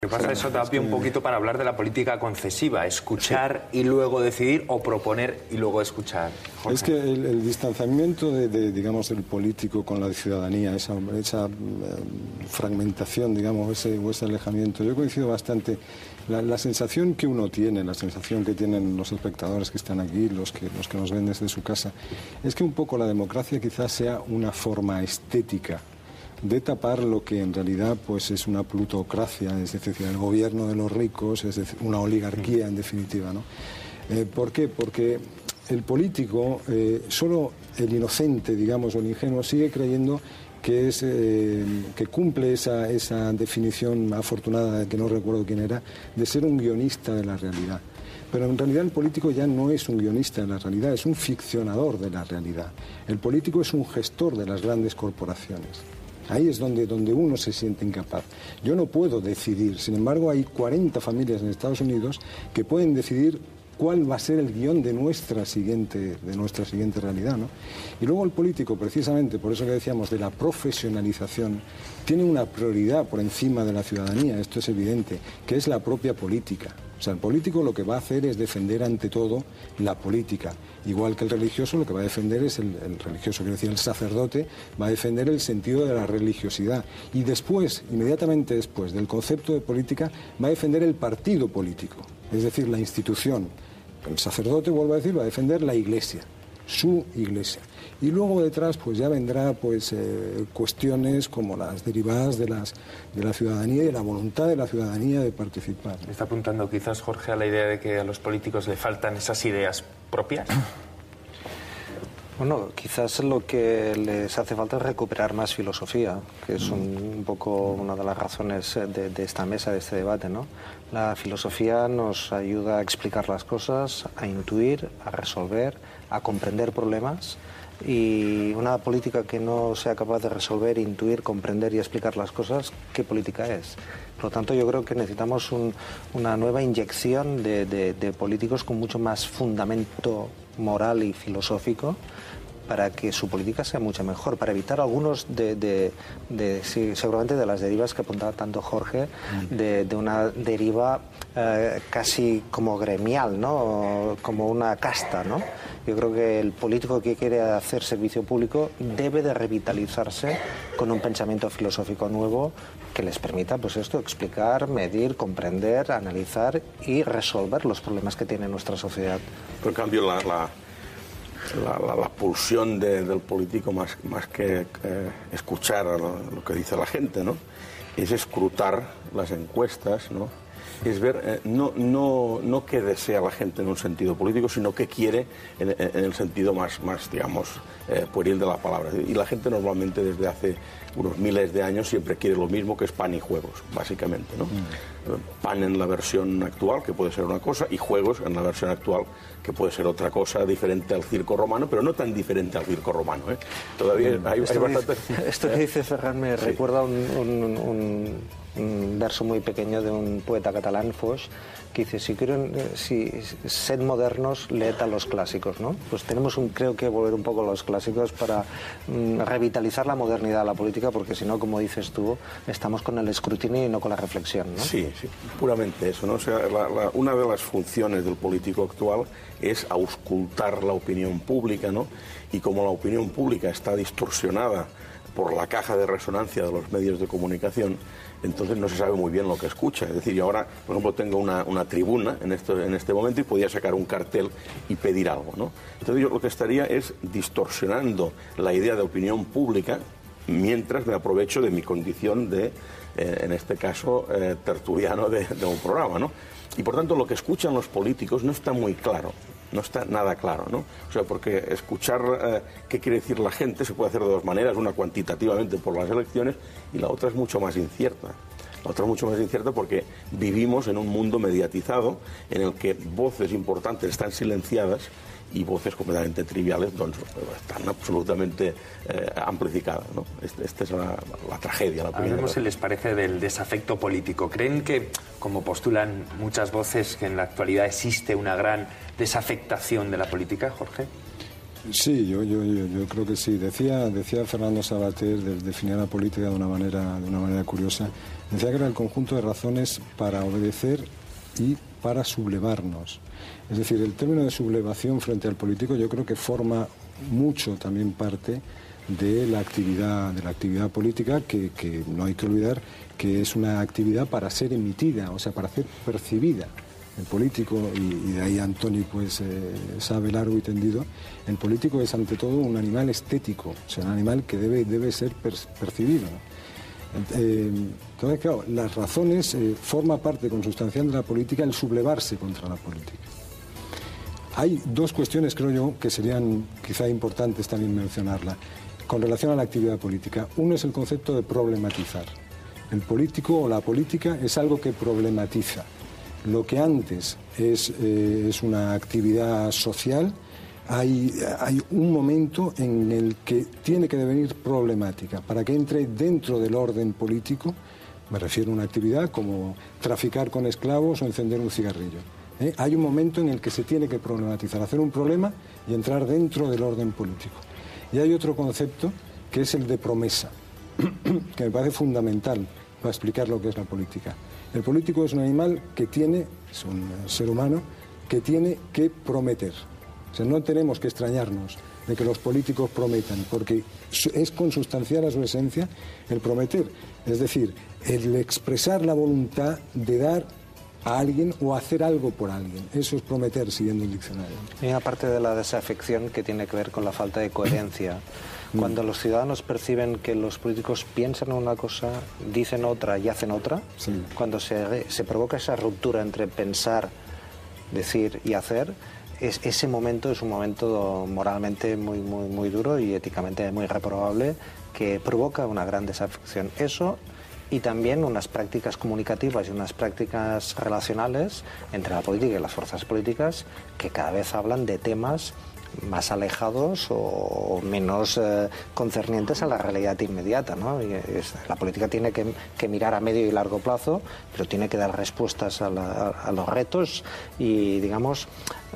¿Qué pasa? Eso da pie un poquito para hablar de la política concesiva, escuchar y luego decidir, o proponer y luego escuchar. Jorge. Es que el distanciamiento digamos, del político con la ciudadanía, esa fragmentación, digamos, o ese alejamiento, yo coincido bastante. La sensación que uno tiene, la sensación que tienen los espectadores que están aquí, los que nos ven desde su casa, es que un poco la democracia quizás sea una forma estética de tapar lo que en realidad pues es una plutocracia, es decir, el gobierno de los ricos, es decir, una oligarquía en definitiva, ¿no? ¿Por qué? Porque el político, solo el inocente, digamos, o el ingenuo, sigue creyendo que cumple esa definición afortunada, que no recuerdo quién era, de ser un guionista de la realidad. Pero en realidad el político ya no es un guionista de la realidad, es un ficcionador de la realidad. El político es un gestor de las grandes corporaciones. Ahí es donde uno se siente incapaz. Yo no puedo decidir, sin embargo hay 40 familias en Estados Unidos que pueden decidir cuál va a ser el guión de nuestra siguiente realidad, ¿no? Y luego el político, precisamente por eso que decíamos de la profesionalización, tiene una prioridad por encima de la ciudadanía, esto es evidente, que es la propia política. O sea, el político lo que va a hacer es defender ante todo la política. Igual que el religioso, lo que va a defender es el religioso, quiero decir, el sacerdote, va a defender el sentido de la religiosidad. Y después, inmediatamente después del concepto de política, va a defender el partido político, es decir, la institución. El sacerdote, vuelvo a decir, va a defender la iglesia, su iglesia. Y luego detrás pues ya vendrá pues cuestiones como las derivadas de la ciudadanía y de la voluntad de la ciudadanía de participar. ¿Está apuntando quizás, Jorge, a la idea de que a los políticos le faltan esas ideas propias? Bueno, quizás lo que les hace falta es recuperar más filosofía, que es un poco una de las razones de esta mesa, de este debate, ¿no? La filosofía nos ayuda a explicar las cosas, a intuir, a resolver, a comprender problemas, y una política que no sea capaz de resolver, intuir, comprender y explicar las cosas, ¿qué política es? Por lo tanto, yo creo que necesitamos una nueva inyección de políticos con mucho más fundamento moral y filosófico, para que su política sea mucho mejor, para evitar algunos sí, seguramente de las derivas que apuntaba tanto Jorge, de una deriva casi como gremial, ¿no? Como una casta, ¿no? Yo creo que el político que quiere hacer servicio público debe de revitalizarse con un pensamiento filosófico nuevo que les permita, pues esto, explicar, medir, comprender, analizar y resolver los problemas que tiene nuestra sociedad. Por cambio, la pulsión del político, más que escuchar lo que dice la gente, ¿no? Es escrutar las encuestas, ¿no? Es ver no qué desea la gente en un sentido político, sino qué quiere en el sentido más digamos, pueril de la palabra. Y la gente normalmente desde hace unos miles de años siempre quiere lo mismo, que es pan y juegos, básicamente, ¿no? Pan en la versión actual, que puede ser una cosa, y juegos en la versión actual, que puede ser otra cosa diferente al circo romano, pero no tan diferente al circo romano, ¿eh? Todavía hay bastante... Esto que dice Ferran me recuerda un verso muy pequeño de un poeta catalán, Foix, que dice, si sed modernos, leed a los clásicos, ¿no? Pues tenemos creo que volver un poco a los clásicos para revitalizar la modernidad de la política, porque si no, como dices tú, estamos con el escrutinio y no con la reflexión, ¿no? Sí, puramente eso, ¿no? O sea, una de las funciones del político actual es auscultar la opinión pública, ¿no? Y como la opinión pública está distorsionada por la caja de resonancia de los medios de comunicación, entonces no se sabe muy bien lo que escucha. Es decir, yo ahora, por ejemplo, tengo una tribuna en este momento y podía sacar un cartel y pedir algo, ¿no? Entonces yo lo que estaría es distorsionando la idea de opinión pública mientras me aprovecho de mi condición de, en este caso, tertuliano de un programa, ¿no? Y por tanto lo que escuchan los políticos no está muy claro. No está nada claro, ¿no? O sea, porque escuchar qué quiere decir la gente se puede hacer de dos maneras, una cuantitativamente por las elecciones y la otra es mucho más incierta. La otra es mucho más incierta porque vivimos en un mundo mediatizado en el que voces importantes están silenciadas y voces completamente triviales están absolutamente amplificadas, ¿no? Esta es la tragedia. Hablemos, si les parece, del desafecto político. ¿Creen que, como postulan muchas voces, que en la actualidad existe una gran desafectación de la política, Jorge? Sí, yo creo que sí. Decía Fernando Savater, definía la política de una manera curiosa. Decía que era el conjunto de razones para obedecer y para sublevarnos. Es decir, el término de sublevación frente al político yo creo que forma mucho también parte de la actividad política, que no hay que olvidar que es una actividad para ser emitida, o sea, para ser percibida. El político, y de ahí Antoni pues sabe largo y tendido, el político es ante todo un animal estético, o sea, un animal que debe ser percibido, ¿no? Entonces, claro, las razones forma parte consustancial de la política el sublevarse contra la política. Hay dos cuestiones, creo yo, que serían quizá importantes también mencionarla con relación a la actividad política. Uno es el concepto de problematizar. El político o la política es algo que problematiza. Lo que antes es una actividad social, hay un momento en el que tiene que devenir problemática. Para que entre dentro del orden político, me refiero a una actividad como traficar con esclavos o encender un cigarrillo. Hay un momento en el que se tiene que problematizar, hacer un problema y entrar dentro del orden político. Y hay otro concepto que es el de promesa, que me parece fundamental para explicar lo que es la política. El político es un animal que es un ser humano que tiene que prometer. O sea, no tenemos que extrañarnos de que los políticos prometan, porque es consustancial a su esencia el prometer. Es decir, el expresar la voluntad de dar a alguien o hacer algo por alguien. Eso es prometer, siguiendo el diccionario. Y una parte de la desafección que tiene que ver con la falta de coherencia. Cuando los ciudadanos perciben que los políticos piensan una cosa, dicen otra y hacen otra, sí. Cuando se provoca esa ruptura entre pensar, decir y hacer, ese momento es un momento moralmente muy duro y éticamente muy reprobable, que provoca una gran desafección. Eso, y también unas prácticas comunicativas y unas prácticas relacionales entre la política y las fuerzas políticas que cada vez hablan de temas más alejados o menos concernientes a la realidad inmediata, ¿no? La política tiene que mirar a medio y largo plazo, pero tiene que dar respuestas a los retos y, digamos,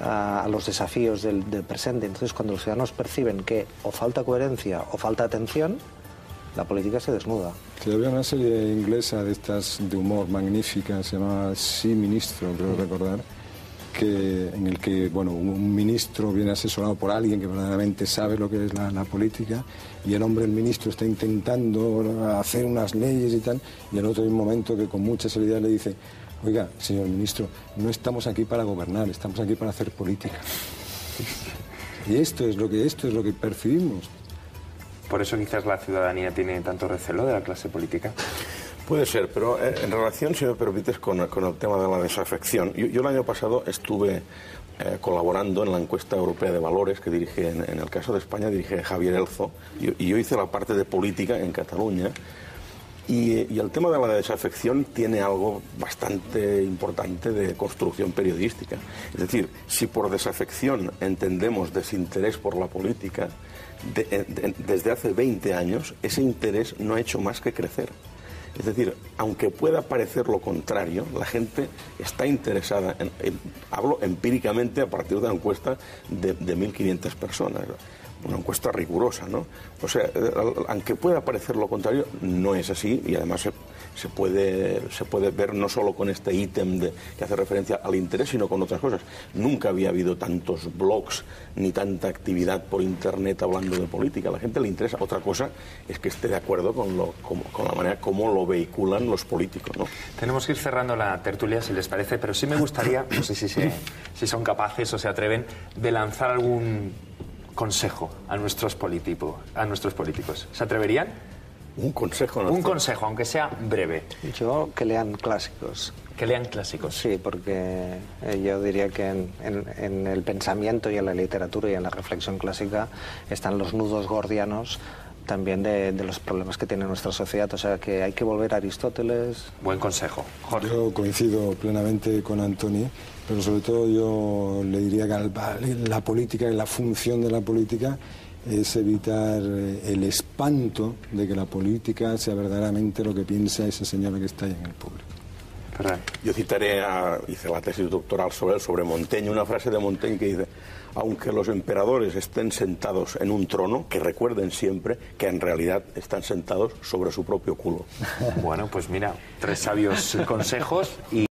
a los desafíos del presente. Entonces, cuando los ciudadanos perciben que o falta coherencia o falta atención, la política se desnuda. Sí, había una serie inglesa de estas de humor magnífica, se llamaba Sí, Ministro, creo recordar, en el que un ministro viene asesorado por alguien que verdaderamente sabe lo que es la política, y el ministro está intentando hacer unas leyes y tal, y el otro hay un momento que con mucha seriedad le dice: oiga, señor ministro, no estamos aquí para gobernar, estamos aquí para hacer política. Y esto es lo que percibimos. Por eso quizás la ciudadanía tiene tanto recelo de la clase política. Puede ser, pero en relación, si me permites, con el tema de la desafección. Yo el año pasado estuve colaborando en la encuesta europea de valores que dirige, en el caso de España, dirige Javier Elzo, y yo hice la parte de política en Cataluña. Y el tema de la desafección tiene algo bastante importante de construcción periodística. Es decir, si por desafección entendemos desinterés por la política, desde hace 20 años ese interés no ha hecho más que crecer. Es decir, aunque pueda parecer lo contrario, la gente está interesada, hablo empíricamente a partir de una encuesta de 1.500 personas, una encuesta rigurosa, ¿no? O sea, aunque pueda parecer lo contrario, no es así, y además se puede ver no solo con este ítem que hace referencia al interés, sino con otras cosas. Nunca había habido tantos blogs ni tanta actividad por internet hablando de política. A la gente le interesa. Otra cosa es que esté de acuerdo con la manera como lo vehiculan los políticos, ¿no? Tenemos que ir cerrando la tertulia, si les parece, pero sí me gustaría, no sé si son capaces o se atreven, de lanzar algún consejo a nuestros políticos. ¿Se atreverían? Un consejo. Un consejo, aunque sea breve. Yo, que lean clásicos. Que lean clásicos. Sí, porque yo diría que en el pensamiento y en la literatura y en la reflexión clásica están los nudos gordianos también de los problemas que tiene nuestra sociedad. O sea, que hay que volver a Aristóteles. Buen consejo. Jorge. Yo coincido plenamente con Antoni, pero sobre todo yo le diría que la política y la función de la política es evitar el espanto de que la política sea verdaderamente lo que piensa ese señor que está ahí en el público. Ferran. Yo citaré, hice la tesis doctoral sobre Montaigne, una frase de Montaigne que dice: aunque los emperadores estén sentados en un trono, que recuerden siempre que en realidad están sentados sobre su propio culo. Bueno, pues mira, 3 sabios consejos y